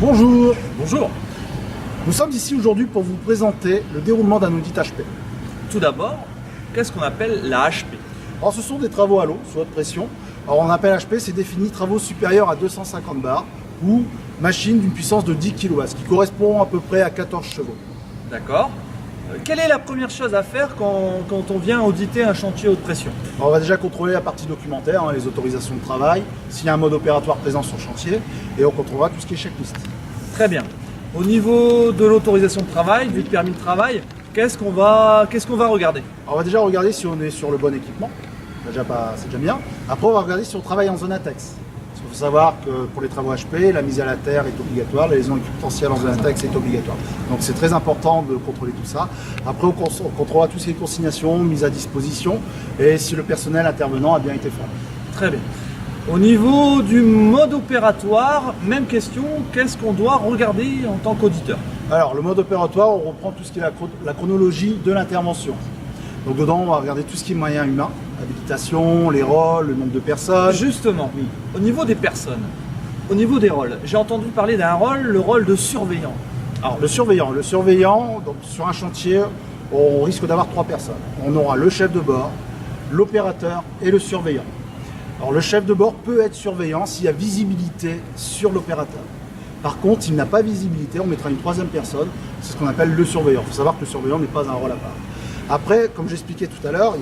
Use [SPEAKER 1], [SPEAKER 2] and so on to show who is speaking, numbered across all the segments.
[SPEAKER 1] Bonjour,
[SPEAKER 2] Bonjour.
[SPEAKER 1] nous sommes ici aujourd'hui pour vous présenter le déroulement d'un audit HP.
[SPEAKER 2] Tout d'abord, qu'est-ce qu'on appelle la HP?
[SPEAKER 1] Alors ce sont des travaux à l'eau, sous haute pression. Alors on appelle HP, c'est défini travaux supérieurs à 250 bars ou machine d'une puissance de 10 kW, ce qui correspond à peu près à 14 chevaux.
[SPEAKER 2] D'accord. Quelle est la première chose à faire quand on vient auditer un chantier haute pression?
[SPEAKER 1] Alors, on va déjà contrôler la partie documentaire, les autorisations de travail, s'il y a un mode opératoire présent sur le chantier, et on contrôlera tout ce qui est checklist.
[SPEAKER 2] Très bien. Au niveau de l'autorisation de travail, du permis de travail, qu'est-ce qu'on va regarder?
[SPEAKER 1] Alors, on va déjà regarder si on est sur le bon équipement, c'est déjà bien. Après on va regarder si on travaille en zone ATEX. Il faut savoir que pour les travaux HP, la mise à la terre est obligatoire, la liaison équipementielle en zone ATEX est obligatoire. Donc c'est très important de contrôler tout ça. Après on contrôlera tout ce qui est consignation, mise à disposition et si le personnel intervenant a bien été formé.
[SPEAKER 2] Très bien. Au niveau du mode opératoire, même question, qu'est-ce qu'on doit regarder en tant qu'auditeur?
[SPEAKER 1] Alors le mode opératoire, on reprend tout ce qui est la chronologie de l'intervention. Donc dedans on va regarder tout ce qui est moyens humains, habilitation, les rôles, le nombre de personnes.
[SPEAKER 2] Justement, oui. Au niveau des personnes, au niveau des rôles, j'ai entendu parler d'un rôle, le rôle de surveillant.
[SPEAKER 1] Alors le surveillant, donc sur un chantier, on risque d'avoir 3 personnes. On aura le chef de bord, l'opérateur et le surveillant. Alors le chef de bord peut être surveillant s'il y a visibilité sur l'opérateur. Par contre, s'il n'a pas visibilité, on mettra une 3e personne, c'est ce qu'on appelle le surveillant. Il faut savoir que le surveillant n'est pas un rôle à part. Après, comme j'expliquais tout à l'heure,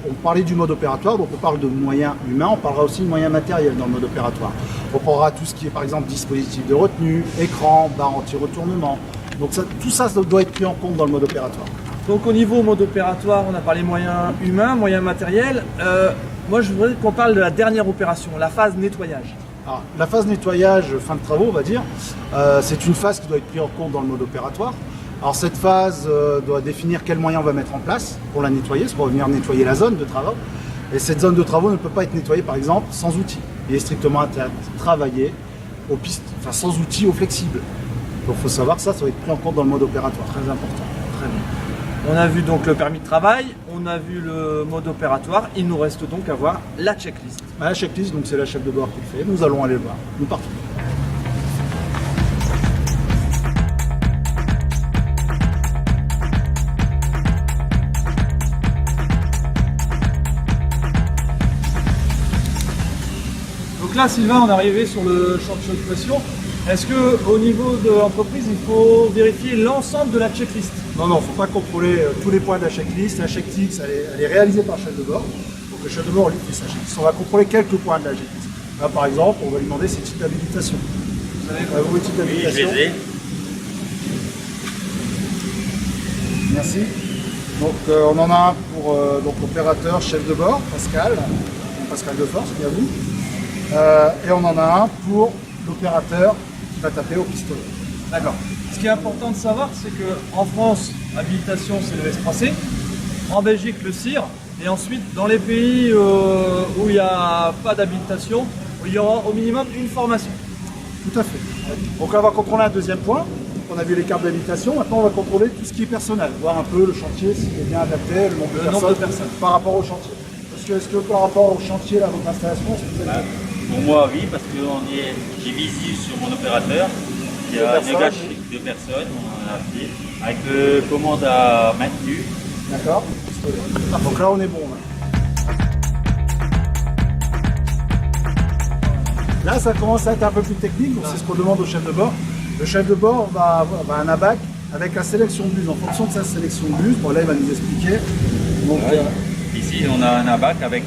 [SPEAKER 1] on parlait du mode opératoire, donc on parle de moyens humains, on parlera aussi de moyens matériels dans le mode opératoire. On parlera tout ce qui est par exemple dispositif de retenue, écran, barre anti-retournement. Donc tout ça doit être pris en compte dans le mode opératoire.
[SPEAKER 2] Donc au niveau mode opératoire, on a parlé moyens humains, moyens matériels. Moi je voudrais qu'on parle de la dernière opération, la phase nettoyage.
[SPEAKER 1] Alors, la phase nettoyage, fin de travaux, on va dire, c'est une phase qui doit être prise en compte dans le mode opératoire. Alors cette phase doit définir quels moyens on va mettre en place pour la nettoyer, parce qu'on va venir nettoyer la zone de travaux. Et cette zone de travaux ne peut pas être nettoyée par exemple sans outils. Il est strictement interdit de travailler sans outils au flexible. Donc il faut savoir que ça doit être pris en compte dans le mode opératoire, très important.
[SPEAKER 2] Très bien. On a vu donc le permis de travail, on a vu le mode opératoire, il nous reste donc à voir la checklist.
[SPEAKER 1] La checklist, donc c'est la chef de bord qui le fait, nous allons aller le voir, nous partons.
[SPEAKER 2] Donc là, Sylvain, on est arrivé sur le chantier de pression. Est-ce qu'au niveau de l'entreprise, il faut vérifier l'ensemble de la checklist?
[SPEAKER 1] Non, il ne faut pas contrôler tous les points de la checklist. La checklist, elle est réalisée par le chef de bord. Donc le chef de bord, lui, fait sa checklist. On va contrôler quelques points de la checklist. Là, par exemple, on va lui demander ses types d'habilitation. Vous avez vos types d'habilitation?
[SPEAKER 3] Oui, je les ai.
[SPEAKER 1] Merci. Donc on en a un pour l'opérateur, chef de bord, Pascal Deforce, bien vous. Et on en a un pour l'opérateur qui va taper au pistolet.
[SPEAKER 2] D'accord. Ce qui est important de savoir, c'est qu'en France, habilitation, c'est le S3C. En Belgique, le CIR. Et ensuite, dans les pays où il n'y a pas d'habilitation, il y aura au minimum une formation.
[SPEAKER 1] Tout à fait. Donc là, on va contrôler un deuxième point. On a vu les cartes d'habilitation. Maintenant, on va contrôler tout ce qui est personnel. Voir un peu le chantier, s'il est bien adapté, le nombre de personnes par rapport au chantier. Est-ce que par rapport au chantier, là, votre installation, est-ce que vous avez...
[SPEAKER 3] Pour moi, oui, parce que j'ai visé sur mon opérateur. Il y a une gâche de personnes, on a fait, avec commande à maintenu.
[SPEAKER 1] D'accord. Donc là, on est bon. Là, ça commence à être un peu plus technique, donc c'est ce qu'on demande au chef de bord. Le chef de bord va avoir un abac avec la sélection de buse. En fonction de sa sélection de buse, bon, là, il va nous expliquer. Donc,
[SPEAKER 3] ici, on a un abac avec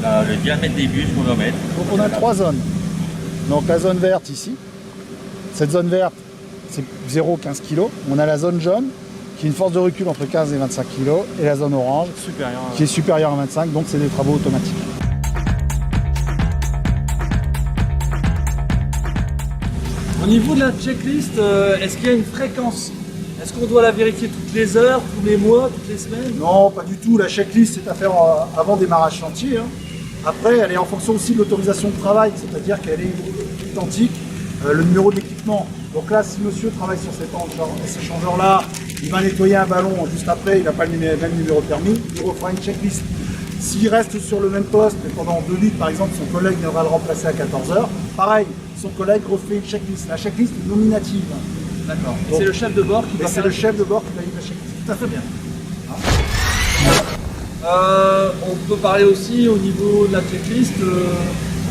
[SPEAKER 3] le diamètre des buses qu'on doit mettre.
[SPEAKER 1] Donc on a 3 zones. Donc la zone verte ici. Cette zone verte, c'est 0,15 kg. On a la zone jaune, qui est une force de recul entre 15 et 25 kg. Et la zone orange, qui est supérieure à 25, donc c'est des travaux automatiques.
[SPEAKER 2] Au niveau de la checklist, est-ce qu'il y a une fréquence? Est-ce qu'on doit la vérifier toutes les heures, tous les mois, toutes les semaines?
[SPEAKER 1] Non, pas du tout. La checklist, c'est à faire avant démarrage chantier. Après, elle est en fonction aussi de l'autorisation de travail, c'est-à-dire qu'elle est identique, le numéro de l'équipement. Donc là, si monsieur travaille sur cet échangeur-là, il va nettoyer un ballon, juste après, il n'a pas le même numéro de permis, il refera une checklist. S'il reste sur le même poste, mais pendant 2 litres, par exemple, son collègue viendra le remplacer à 14 h, pareil, son collègue refait une checklist. La checklist est nominative.
[SPEAKER 2] D'accord. Et
[SPEAKER 1] Bon.
[SPEAKER 2] c'est le chef de bord qui
[SPEAKER 1] Et
[SPEAKER 2] va
[SPEAKER 1] c'est
[SPEAKER 2] faire
[SPEAKER 1] le
[SPEAKER 2] la
[SPEAKER 1] chef de bord qui valide la checklist. Tout à fait bien.
[SPEAKER 2] On peut parler aussi au niveau de la checklist,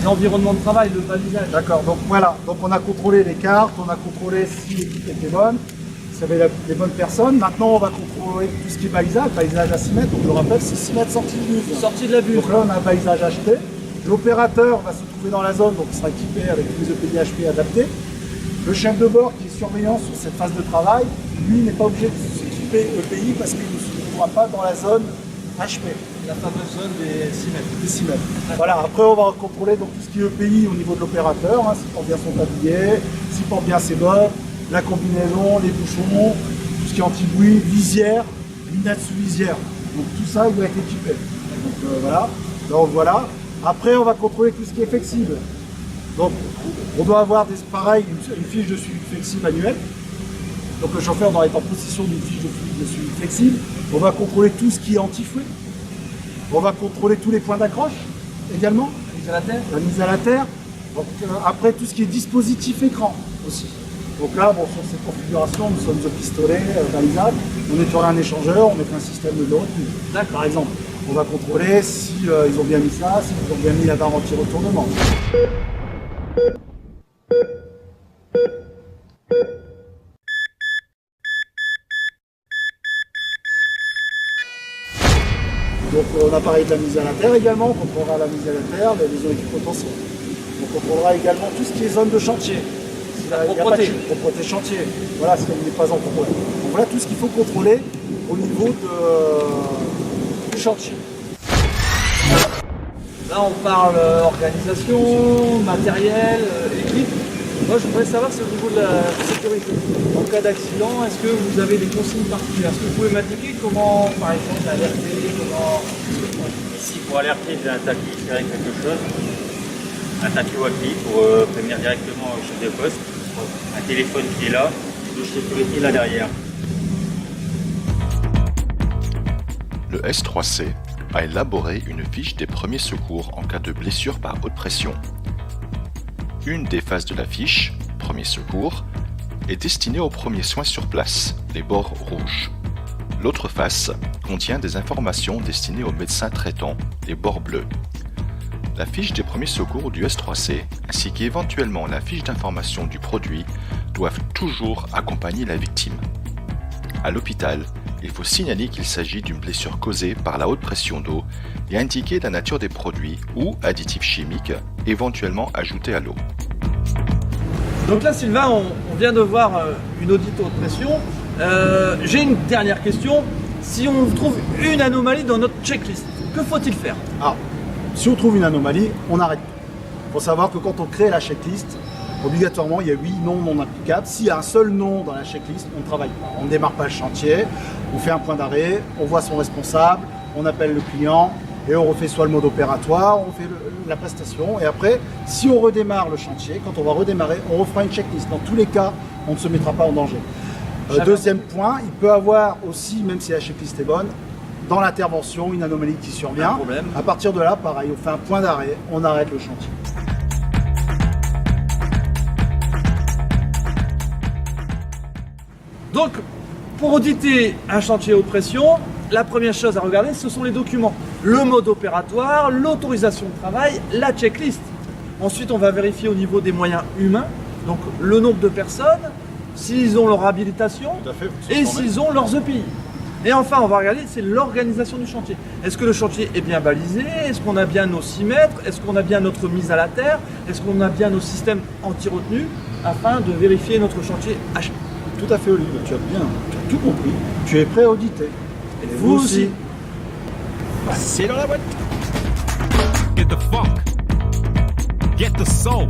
[SPEAKER 2] l'environnement de travail, le balisage.
[SPEAKER 1] D'accord, donc voilà, donc on a contrôlé les cartes, on a contrôlé si l'équipe était bonne, si y avait les bonnes personnes. Maintenant on va contrôler tout ce qui est balisage à 6 mètres, donc je le rappelle, c'est 6 mètres sortie de buse.
[SPEAKER 2] Sortie de la buse.
[SPEAKER 1] Donc là on a un balisage HP. L'opérateur va se trouver dans la zone, donc il sera équipé avec tous les EPD HP adaptés. Le chef de bord qui est surveillant sur cette phase de travail, lui n'est pas obligé de s'équiper EPI parce qu'il ne se trouvera pas dans la zone HP.
[SPEAKER 2] La fameuse zone des 6 mètres.
[SPEAKER 1] Des 6 mètres. Voilà, après on va contrôler donc tout ce qui est EPI au niveau de l'opérateur, hein, s'il porte bien son tablier, s'il porte bien ses bottes, la combinaison, les bouchons, tout ce qui est anti-bruit, visière, lunettes sous visière. Donc tout ça il doit être équipé. Donc voilà. Après on va contrôler tout ce qui est flexible. Donc on doit avoir pareil, une fiche de suivi flexible annuelle. Donc le chauffeur doit être en possession d'une fiche de suivi flexible. On va contrôler tout ce qui est anti-fouet. On va contrôler tous les points d'accroche également.
[SPEAKER 2] La mise à la terre.
[SPEAKER 1] La mise à la terre. Donc, après tout ce qui est dispositif écran aussi. Donc là, bon, sur cette configuration, nous sommes au pistolet, balisable. On nettoie un échangeur, on met un système de retenue. Par exemple, on va contrôler si ils ont bien mis ça, si ils ont bien mis la barre anti-retournement. Donc on a parlé de la mise à la terre également, on contrôlera la mise à la terre, les liaisons équipes potentielles. On contrôlera également tout ce qui est zone de chantier.
[SPEAKER 2] La propreté.
[SPEAKER 1] Propreté chantier. Voilà, ce qui n'est pas en contrôle. Donc voilà tout ce qu'il faut contrôler au niveau du chantier.
[SPEAKER 2] Là on parle organisation, matériel, équipe. Moi je voudrais savoir, c'est au niveau de la sécurité. En cas d'accident, est-ce que vous avez des consignes particulières? Est-ce que vous pouvez m'indiquer comment, par exemple, alerter, comment...
[SPEAKER 3] Ici, pour alerter, j'ai un tapis avec quelque chose. Un tapis Wi-Fi pour prévenir directement au chef de poste. Un téléphone qui est là, une douche sécurité là derrière.
[SPEAKER 4] Le S3C a élaboré une fiche des premiers secours en cas de blessure par haute pression. Une des phases de la fiche, premier secours, est destinée aux premiers soins sur place, les bords rouges. L'autre face contient des informations destinées aux médecins traitants, les bords bleus. La fiche des premiers secours du S3C ainsi qu'éventuellement la fiche d'information du produit doivent toujours accompagner la victime. À l'hôpital, il faut signaler qu'il s'agit d'une blessure causée par la haute pression d'eau et indiquer la nature des produits ou additifs chimiques éventuellement ajoutés à l'eau.
[SPEAKER 2] Donc là Sylvain, on vient de voir une audite haute pression. J'ai une dernière question. Si on trouve une anomalie dans notre checklist, que faut-il faire?
[SPEAKER 1] Alors, si on trouve une anomalie, on arrête. Il faut savoir que quand on crée la checklist, obligatoirement, il y a 8 noms non applicables. S'il y a un seul nom dans la checklist, on ne travaille pas. On ne démarre pas le chantier, on fait un point d'arrêt, on voit son responsable, on appelle le client et on refait soit le mode opératoire, on fait la prestation. Et après, si on redémarre le chantier, quand on va redémarrer, on refera une checklist. Dans tous les cas, on ne se mettra pas en danger. Deuxième point, il peut avoir aussi, même si la checklist est bonne, dans l'intervention, une anomalie qui survient.
[SPEAKER 2] Un problème.
[SPEAKER 1] À partir de là, pareil, on fait un point d'arrêt, on arrête le chantier.
[SPEAKER 2] Donc, pour auditer un chantier haute pression, la première chose à regarder, ce sont les documents. Le mode opératoire, l'autorisation de travail, la checklist. Ensuite, on va vérifier au niveau des moyens humains, donc le nombre de personnes, s'ils ont leur habilitation
[SPEAKER 1] Tout à fait.
[SPEAKER 2] et s'ils ont leurs EPI. Et enfin, on va regarder, c'est l'organisation du chantier. Est-ce que le chantier est bien balisé? Est-ce qu'on a bien nos 6 mètres? Est-ce qu'on a bien notre mise à la terre? Est-ce qu'on a bien nos systèmes anti-retenue afin de vérifier notre chantier HP?
[SPEAKER 1] Tout à fait, Olivier. Tu as tout compris. Tu es prêt à auditer.
[SPEAKER 2] Et vous aussi.
[SPEAKER 4] C'est dans la boîte.
[SPEAKER 5] Get the funk. Get the soul.